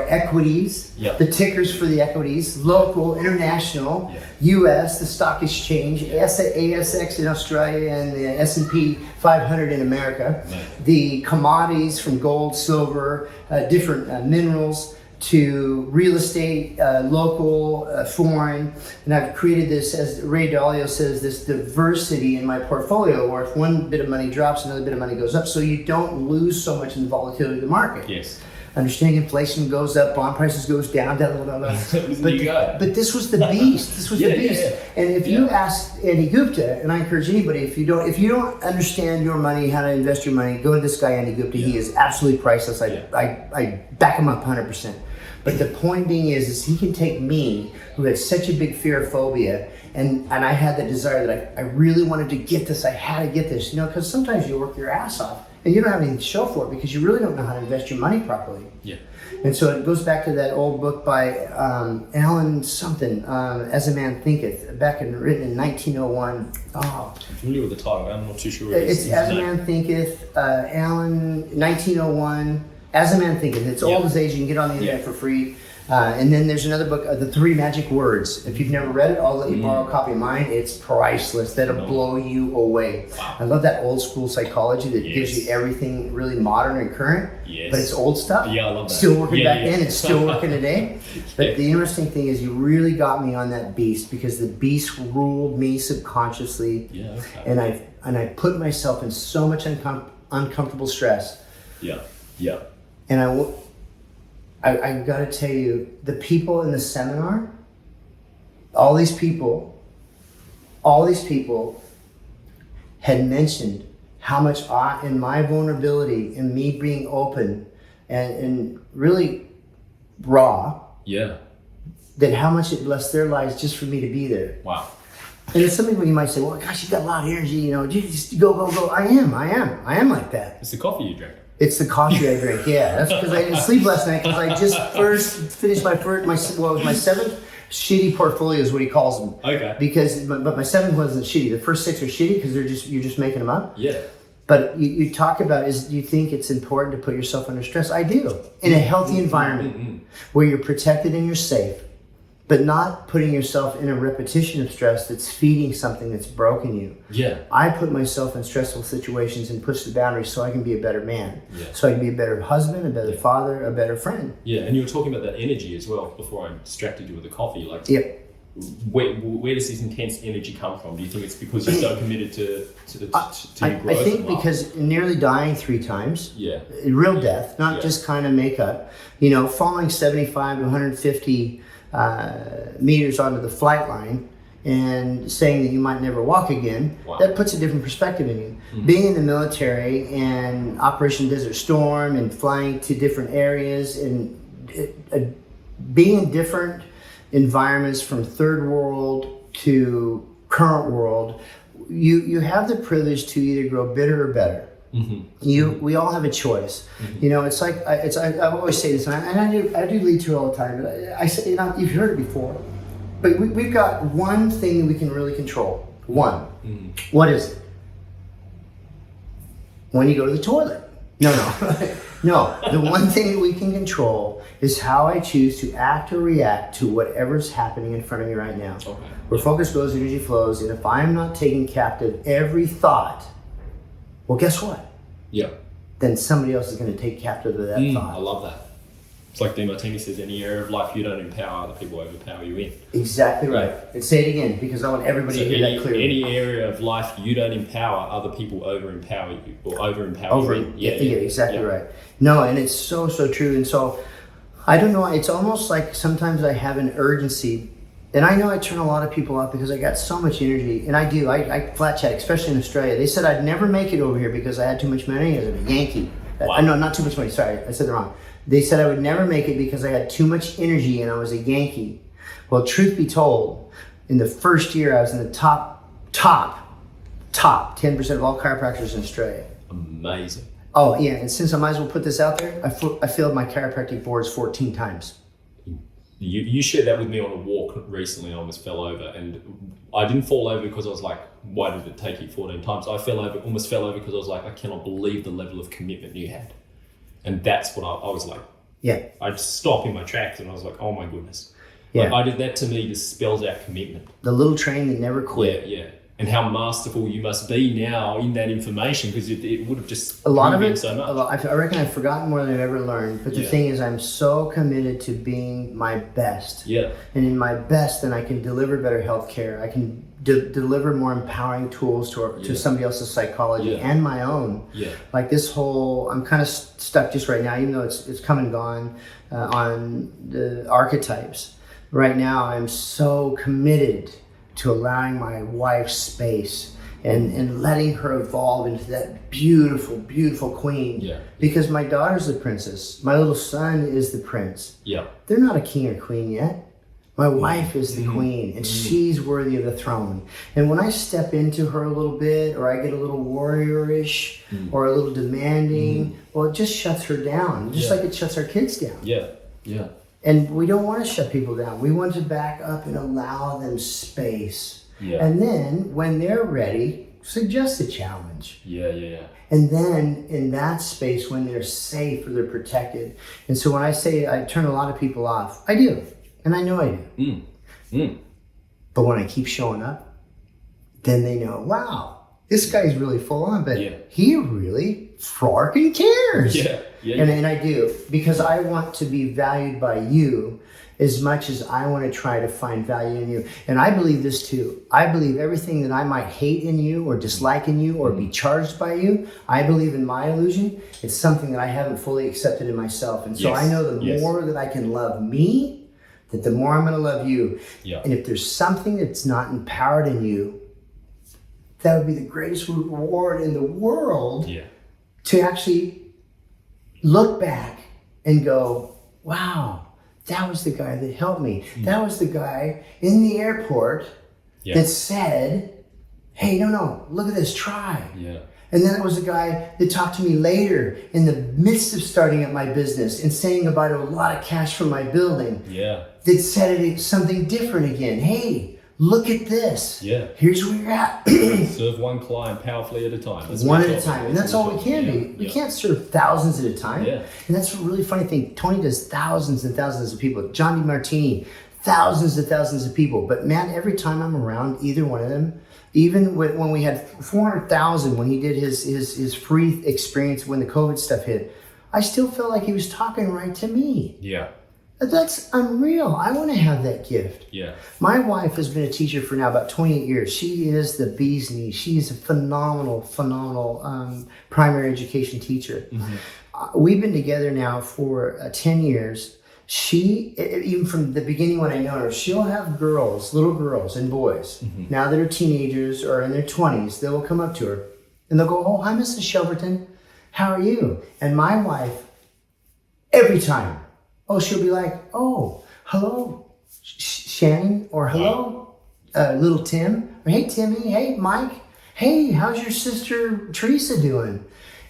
equities, the tickers for the equities, local, international, US, the stock exchange, ASX in Australia, and the S&P 500 in America, the commodities from gold, silver, different minerals, to real estate, local, foreign, and I've created this, as Ray Dalio says, this diversity in my portfolio, where if one bit of money drops, another bit of money goes up, so you don't lose so much in the volatility of the market. Yes. Understanding inflation goes up, bond prices goes down, but this was the beast. This was the beast. Yeah. And if you ask Andy Gupta, and I encourage anybody, if you don't understand your money, how to invest your money, go to this guy Andy Gupta. He is absolutely priceless. I back him up 100%. But the point being is he can take me, who had such a big fear phobia, and I had the desire that I really wanted to get this. I had to get this, because sometimes you work your ass off and you don't have anything to show for it because you really don't know how to invest your money properly. Yeah. And so it goes back to that old book by Alan something, As a Man Thinketh, written in 1901. Oh, I'm familiar with the title. I'm not too sure. It's As a Man Thinketh, Alan, 1901. As a Man Thinketh. It's old as age. You can get on the internet for free. And then there's another book, The Three Magic Words. If you've never read it, I'll let you borrow a copy of mine. It's priceless. That'll blow you away. Wow. I love that old school psychology that gives you everything really modern and current, but it's old stuff. Yeah, I love that. Still working back then. It's still working today. But the interesting thing is you really got me on that beast because the beast ruled me subconsciously. Yeah, okay. And I put myself in so much uncomfortable stress. Yeah. And I got to tell you, the people in the seminar, all these people had mentioned how much in my vulnerability, in me being open and really raw, that how much it blessed their lives just for me to be there. Wow. And it's something where you might say, well, gosh, you've got a lot of energy, just go. I am like that. It's the coffee you drink. It's the coffee I drink, yeah. That's because I didn't sleep last night because I just finished my seventh shitty portfolio is what he calls them. Okay. But my seventh wasn't shitty. The first six are shitty because you're just making them up. Yeah. But you talk about do you think it's important to put yourself under stress? I do. In a healthy environment where you're protected and you're safe, but not putting yourself in a repetition of stress that's feeding something that's broken you. Yeah. I put myself in stressful situations and push the boundaries so I can be a better man. Yeah. So I can be a better husband, a better father, a better friend. Yeah, and you were talking about that energy as well before I distracted you with the coffee. Where does this intense energy come from? Do you think it's because you're so committed to your growth? I think because nearly dying 3 times, real death, not just kind of makeup, falling 75 to 150 meters onto the flight line and saying that you might never walk again, that puts a different perspective in you. Mm-hmm. Being in the military and Operation Desert Storm and flying to different areas and being in different environments from third world to current world, you have the privilege to either grow bitter or better. Mm-hmm. We all have a choice. Mm-hmm. It's like I always say this, and I do lead to it all the time. But I say, you've heard it before, but we've got one thing that we can really control. One. Mm-hmm. What is it? When you go to the toilet. No. No. The one thing that we can control is how I choose to act or react to whatever's happening in front of me right now. Okay. Where focus goes, energy flows, and if I'm not taking captive every thought, well, guess what? Yeah. then somebody else is going to take captive of that I thought. love that. It's like Demartini says, any area of life you don't empower, other people overpower you in. Exactly right. And say it again, because I want everybody So to hear that clearly. any area of life you don't empower, other people over-empower you, or over-empower Over, you in. yeah, exactly right. No, and it's so true. And so, I don't know, it's almost like sometimes I have an urgency, and I know I turn a lot of people off because I got so much energy, and I do. I flat chat, especially in Australia. They said I'd never make it over here because I had too much money as a Yankee. Wow. No, not too much money. Sorry, I said it wrong. They said I would never make it because I had too much energy and I was a Yankee. Well, truth be told, in the first year I was in the top 10% of all chiropractors in Australia. Amazing. Oh yeah, and since I might as well put this out there, I failed my chiropractic boards 14 times. You shared that with me on a walk recently. I almost fell over, and I didn't fall over because I was like, why did it take you 14 times? I almost fell over because I was like, I cannot believe the level of commitment you had. And that's what I was like. Yeah. I'd stop in my tracks and I was like, oh my goodness. Yeah. Like, that to me just spells out commitment. The little train that never quit. Yeah. And how masterful you must be now in that information, because it would have just A lot of proven it, so much. I reckon I've forgotten more than I've ever learned. But the thing is, I'm so committed to being my best. Yeah. And in my best, then I can deliver better health care. I can deliver more empowering tools to somebody else's psychology and my own. Yeah. Like this whole, I'm kind of stuck just right now, even though it's come and gone on the archetypes. Right now, I'm so committed to allowing my wife space and letting her evolve into that beautiful, beautiful queen. Yeah. Because my daughter's the princess. My little son is the prince. Yeah. They're not a king or queen yet. My wife is the queen, and she's worthy of the throne. And when I step into her a little bit, or I get a little warriorish, or a little demanding, well, it just shuts her down, just like it shuts our kids down. Yeah. And we don't want to shut people down. We want to back up and allow them space. Yeah. And then when they're ready, suggest a challenge. Yeah. And then in that space, when they're safe or they're protected. And so when I say I turn a lot of people off, I do. And I know I do. But when I keep showing up, then they know, wow, this guy's really full on, but he really freaking cares. Yeah. And I do, because I want to be valued by you as much as I want to try to find value in you. And I believe this too. I believe everything that I might hate in you or dislike in you or be charged by you, I believe in my illusion, it's something that I haven't fully accepted in myself. And so I know the more that I can love me, that the more I'm going to love you. Yeah. And if there's something that's not empowered in you, that would be the greatest reward in the world to actually look back and go, wow, that was the guy that helped me. That was the guy in the airport that said, hey, no, look at this, try. Yeah. And then it was the guy that talked to me later in the midst of starting up my business and saying about a lot of cash from my building. Yeah. That said it something different again. Hey, look at this. Yeah. Here's where you're at. Serve one client powerfully at a time. That's One what at we're a time. talking And that's all we can do. We can't serve thousands at a time. Yeah. And that's a really funny thing. Tony does thousands and thousands of people. John DeMartini, thousands and thousands of people. But man, every time I'm around either one of them, even when we had 400,000, when he did his free experience when the COVID stuff hit, I still felt like he was talking right to me. Yeah. That's unreal. I want to have that gift. Yeah. My wife has been a teacher for now about 28 years. She is the bee's knees. She's a phenomenal primary education teacher. We've been together now for 10 years. She, even from the beginning when I know her, she'll have little girls and boys, now that are teenagers or in their 20s, they will come up to her and they'll go, oh, hi, Mrs. Shelverton. How are you? And my wife, every time, she'll be like, oh, hello, Shannon, or hello, little Tim, or hey, Timmy, hey, Mike, hey, how's your sister Teresa doing?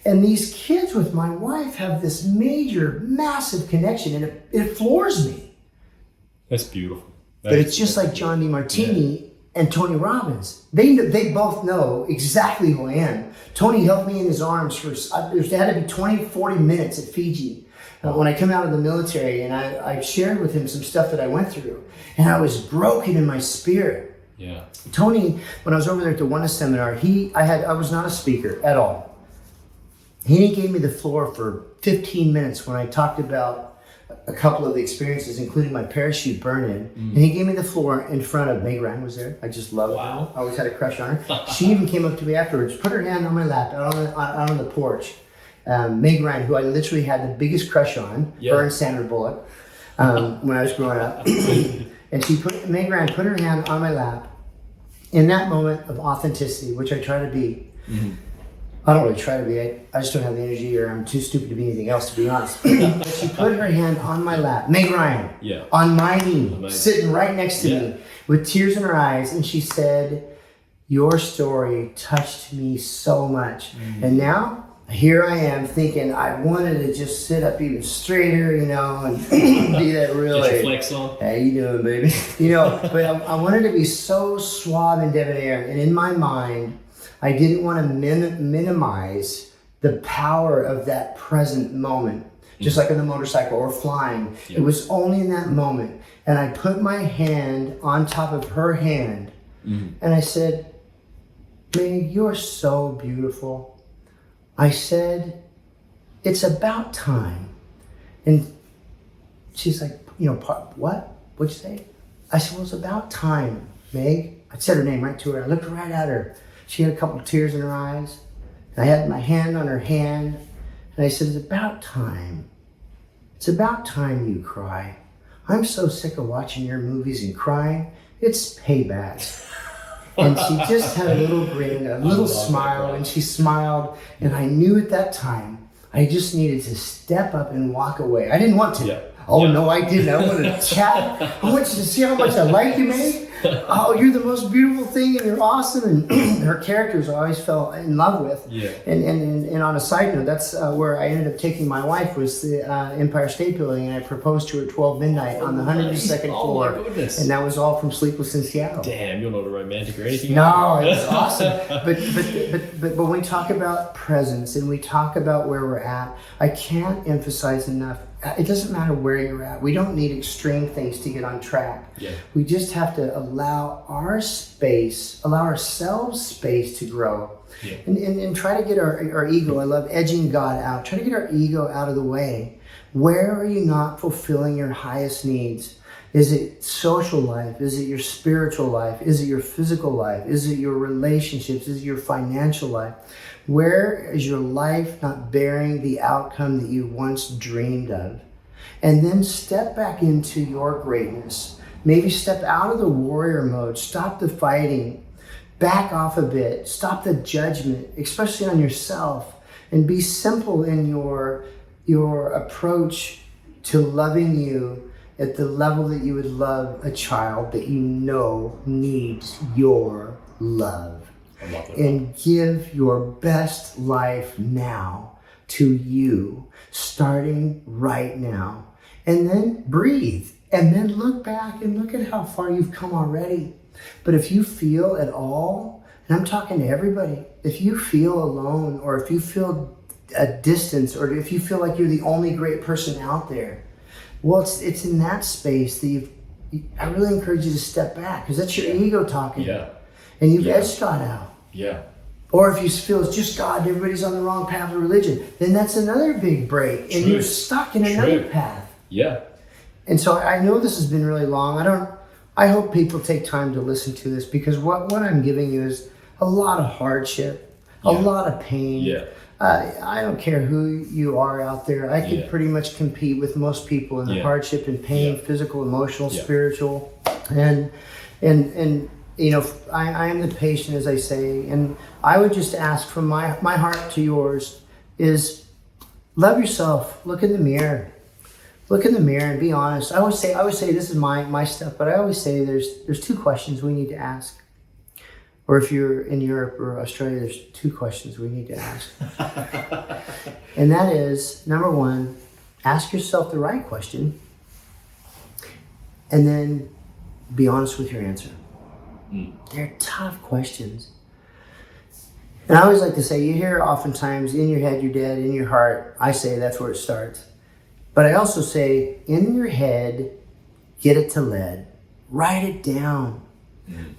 And these kids with my wife have this major, massive connection, and it floors me. That's beautiful. But it's just like John DeMartini and Tony Robbins. They both know exactly who I am. Tony held me in his arms for, there had to be 20, 40 minutes at Fiji. When I come out of the military, and I shared with him some stuff that I went through, and I was broken in my spirit. Yeah. Tony, when I was over there at the Oneness seminar, I was not a speaker at all. He gave me the floor for 15 minutes when I talked about a couple of the experiences, including my parachute burn-in. And he gave me the floor in front of Meg Ryan was there. I just love Wow. her. I always had a crush on her. She even came up to me afterwards, put her hand on my lap out on the porch. Meg Ryan, who I literally had the biggest crush on, Yeah. her and Sandra Bullock, when I was growing up. And Meg Ryan put her hand on my lap in that moment of authenticity, which I try to be. I don't really try to be. I just don't have the energy, or I'm too stupid to be anything else, to be honest. But she put her hand on my lap, Meg Ryan, Yeah. on my knee, Amazing. sitting right next to Yeah. me, with tears in her eyes, and she said, "Your story touched me so much." And now, here I am thinking I wanted to just sit up even straighter, you know, and be that Get your really. flex on. How you doing, baby? You know, but I wanted to be so suave and debonair, and in my mind, I didn't want to minimize the power of that present moment, just like on the motorcycle or flying. Yep. It was only in that moment, and I put my hand on top of her hand, and I said, "Meg, you're so beautiful." I said, "It's about time," and she's like, what? What'd you say? I said, "Well, it's about time, Meg." I said her name right to her. I looked right at her. She had a couple of tears in her eyes. And I had my hand on her hand. And I said, "It's about time. It's about time you cry. I'm so sick of watching your movies and crying. It's payback." And she just had a little grin, a little smile, and she smiled. And I knew at that time, I just needed to step up and walk away. I didn't want to. Yeah. Oh, Yeah. no, I didn't. I wanted to chat. I want you to see how much I like you, Meg. Oh, you're the most beautiful thing, and you're awesome. And her characters I always fell in love with. Yeah. And on a side note, that's where I ended up taking my wife, was the Empire State Building, and I proposed to her at 12 midnight on the 102nd Oh, floor. my goodness. And that was all from Sleepless in Seattle. Damn, you're not a romantic or anything. No, it was awesome. But when we talk about presence and we talk about where we're at, I can't emphasize enough. It doesn't matter where you're at. We don't need extreme things to get on track. Yeah. We just have to allow ourselves space to grow. Yeah. And try to get our ego. I love edging God out. Try to get our ego out of the way. Where are you not fulfilling your highest needs? Is it social life? Is it your spiritual life? Is it your physical life? Is it your relationships? Is it your financial life? Where is your life not bearing the outcome that you once dreamed of? And then step back into your greatness. Maybe step out of the warrior mode. Stop the fighting. Back off a bit. Stop the judgment, especially on yourself. And be simple in your approach to loving you at the level that you would love a child that you know needs your love. I love that. And give your best life now to you, starting right now. And then breathe. And then look back and look at how far you've come already. But if you feel at all, and I'm talking to everybody, if you feel alone, or if you feel a distance, or if you feel like you're the only great person out there, well, it's in that space that I really encourage you to step back, because that's your ego talking. Yeah. And you've Yeah. edged God out. Yeah. Or if you feel it's just God, everybody's on the wrong path of religion, then that's another big break, and True. you're stuck in another True. path. Yeah. And so I know this has been really long. I hope people take time to listen to this, because what I'm giving you is a lot of hardship, a Yeah. lot of pain. Yeah. I don't care who you are out there. I could Yeah. pretty much compete with most people in the Yeah. hardship and pain, Yeah. physical, emotional, Yeah. spiritual, and I am the patient, as I say. And I would just ask from my heart to yours is love yourself. Look in the mirror. Look in the mirror and be honest. I always say this is my stuff, but I always say there's two questions we need to ask. Or if you're in Europe or Australia, there's two questions we need to ask. And that is, number one, ask yourself the right question, and then be honest with your answer. They're tough questions. And I always like to say, you hear oftentimes, in your head you're dead, in your heart, I say that's where it starts. But I also say, in your head, get it to lead. Write it down.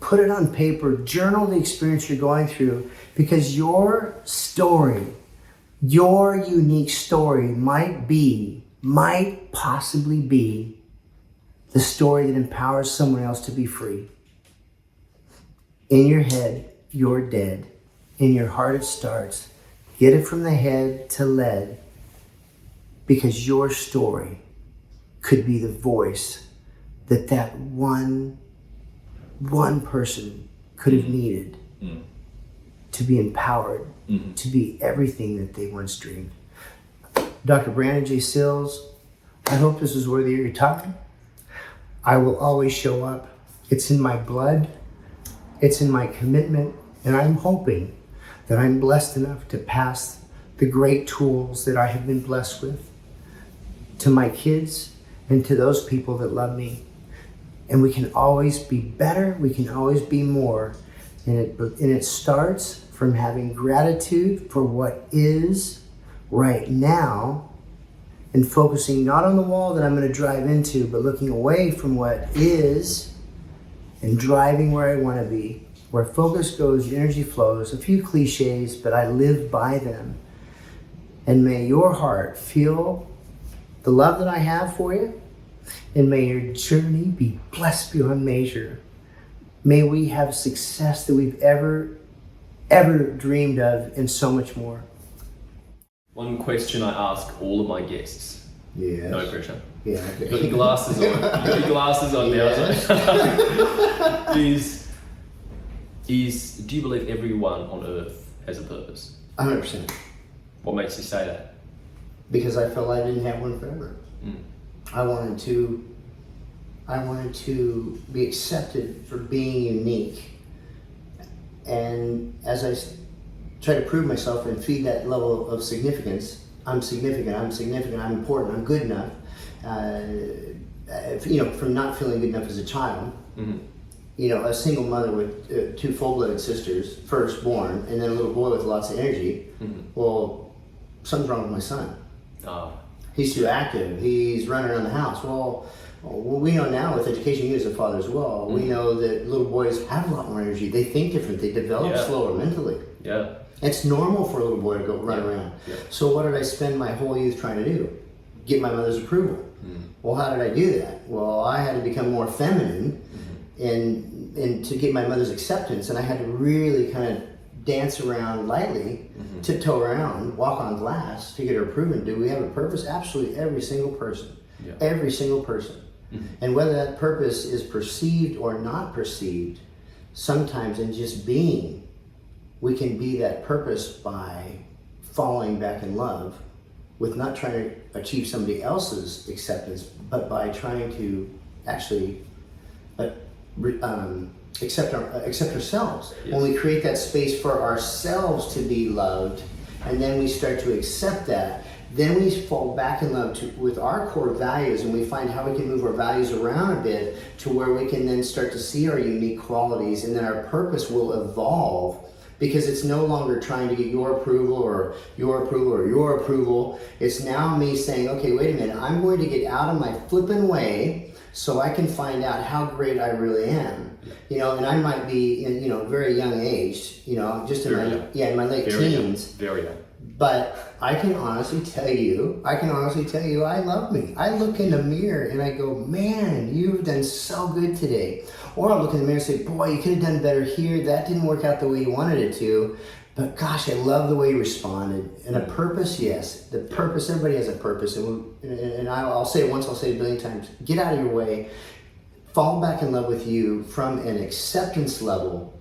Put it on paper. Journal the experience you're going through, because your story Your unique story might possibly be the story that empowers someone else to be free. In your head, you're dead. In your heart, it starts. Get it from the head to lead, because your story could be the voice that one person could have needed to be empowered, to be everything that they once dreamed. Dr. Brandon J. Sills, I hope this is worthy of your time. I will always show up. It's in my blood. It's in my commitment. And I'm hoping that I'm blessed enough to pass the great tools that I have been blessed with to my kids and to those people that love me. And we can always be better. We can always be more. And it starts from having gratitude for what is right now, and focusing not on the wall that I'm going to drive into, but looking away from what is and driving where I want to be. Where focus goes, energy flows. A few cliches, but I live by them. And may your heart feel the love that I have for you, and may your journey be blessed beyond measure. May we have success that we've ever dreamed of, and so much more. One question I ask all of my guests. Yeah. No pressure. Yeah. You've got your glasses on. You've got your glasses on now. Is do you believe everyone on earth has a purpose? 100%. What makes you say that? Because I felt I didn't have one forever. I wanted to be accepted for being unique. And as I try to prove myself and feed that level of significance, I'm significant, I'm important, I'm good enough. From not feeling good enough as a child, a single mother with two full-blooded sisters, firstborn, and then a little boy with lots of energy. Well, something's wrong with my son. He's too active. He's running around the house. Well, we know now with education, you as a father as well, we know that little boys have a lot more energy. They think different. They develop slower mentally. Yeah. It's normal for a little boy to go run around. Yeah. So what did I spend my whole youth trying to do? Get my mother's approval. Well, how did I do that? Well, I had to become more feminine and to get my mother's acceptance, and I had to really kind of dance around lightly, tiptoe around, walk on glass to get her approval. Do we have a purpose? Absolutely, every single person. Yeah. Every single person. And whether that purpose is perceived or not perceived, sometimes in just being, we can be that purpose by falling back in love with not trying to achieve somebody else's acceptance, but by trying to actually accept ourselves. Yes. When we create that space for ourselves to be loved, and then we start to accept that, then we fall back in love with our core values, and we find how we can move our values around a bit to where we can then start to see our unique qualities, and then our purpose will evolve, because it's no longer trying to get your approval or your approval or your approval. It's now me saying, okay, wait a minute, I'm going to get out of my flippin' way so I can find out how great I really am. And I might be in, very young age, just in my late teens. Very young. But I can honestly tell you, I love me. I look in the mirror and I go, man, you've done so good today. Or I'll look in the mirror and say, boy, you could have done better here. That didn't work out the way you wanted it to. But gosh, I love the way you responded. And a purpose, yes. The purpose, everybody has a purpose. And I'll say it once, I'll say it a billion times. Get out of your way. Fall back in love with you from an acceptance level,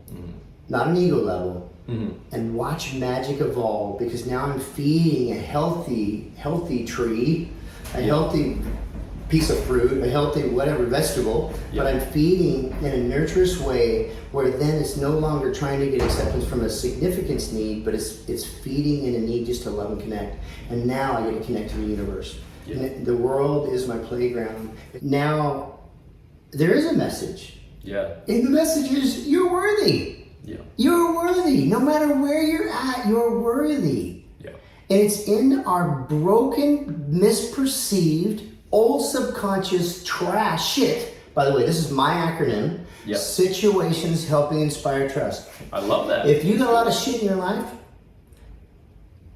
not an ego level. And watch magic evolve, because now I'm feeding a healthy tree, a healthy piece of fruit, a healthy whatever vegetable, but I'm feeding in a nurturous way where then it's no longer trying to get acceptance from a significance need, but it's feeding in a need just to love and connect. And now I get to connect to the universe. And the world is my playground. Now there is a message. Yeah. And the message is, you're worthy. Yeah. You're worthy. No matter where you're at, you're worthy. Yeah. And it's in our broken, misperceived, old subconscious trash shit. By the way, this is my acronym. Yep. Situations helping inspire trust. I love that. If you got a lot of shit in your life,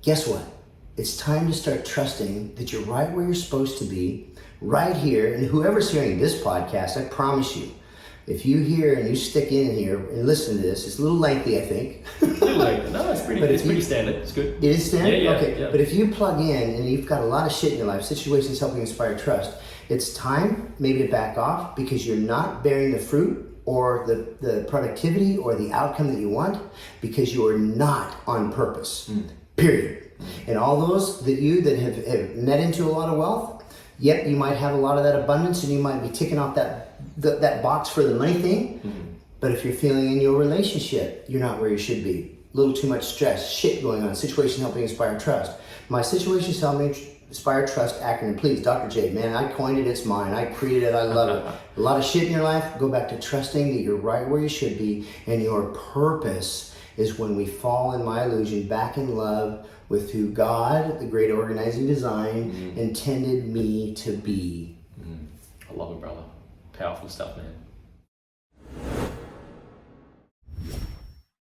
guess what? It's time to start trusting that you're right where you're supposed to be, right here. And whoever's hearing this podcast, I promise you, if you hear and you stick in here and listen to this, it's a little lengthy, I think. A little late. No, it's pretty standard. It's good. It is standard? Yeah, okay. yeah. But if you plug in and you've got a lot of shit in your life, situations helping inspire trust, it's time maybe to back off because you're not bearing the fruit or the productivity or the outcome that you want because you are not on purpose. Period. And all those that have met into a lot of wealth, yep, you might have a lot of that abundance and you might be ticking off that box for the money thing. But if you're feeling in your relationship, you're not where you should be. A little too much stress, shit going on, situation helping inspire trust. My situations helping inspire trust acronym, please, Dr. J, man, I coined it, it's mine. I created it, I love it. A lot of shit in your life, go back to trusting that you're right where you should be and your purpose is when we fall in my illusion back in love with who God, the great organizing design, intended me to be. I love it, brother. Powerful stuff, man.